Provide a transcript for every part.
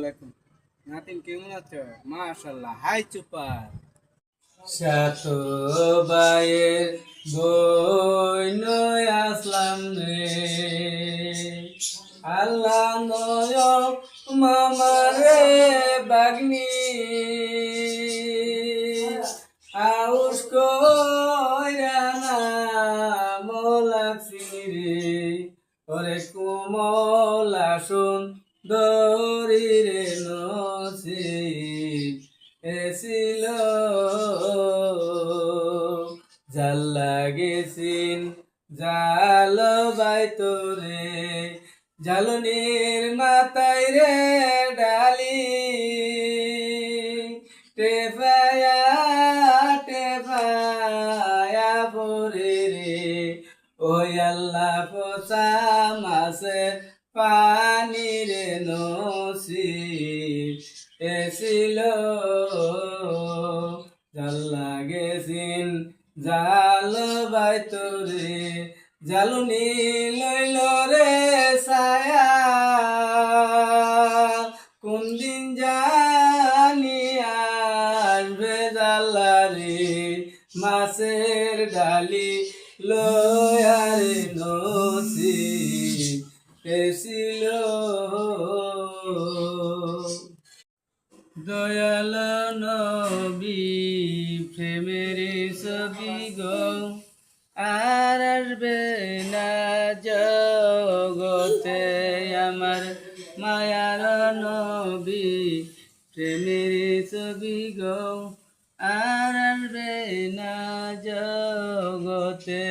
আলাইকুম। নাতিন কেমন আছো? মাশাআল্লাহ, হাই চুপার। সাত বায়ের বইন আসলাম রে, আল্লাহ নয় মামারে বাগনি আউস কইরা নাম লাগছি রে, ওরে কোমলা সুন্দরী রে নসিব এসিল জাল লাগেছিন জাল বাইতরে, জালনির মাথায় রে ডালি টেফায়া টেফায়া পরে রে, ওই আল্লাহ পোষা মাছের পানি রে নসিব এসিল জাল লাগেছিন জাল বাইতরে, জালুনি লইল রে ছায়া কোন দিন জানি আসবে জালারি, মাছের ডালি লয়ারে নসিব এসিল দয়াল নবী প্রেমের ছবি গো আর আসবে না জগতে, আমার মায়ার নবী প্রেমের ছবি গো আর আসবে না জগতে।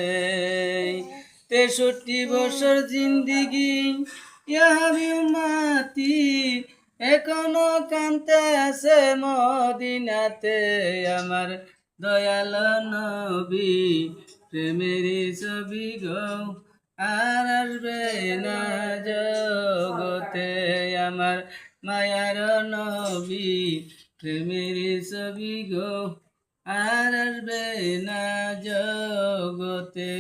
63 বছর জিন্দিগি ইহাবি মাতি, এখনো কান্তে আছে মদিনাতে, আমার দয়াল নবী প্রেমের ছবি গো আর আসবে না জগতে, আমার মায়ার নবী প্রেমের ছবি গো আর আসবে না জগতে।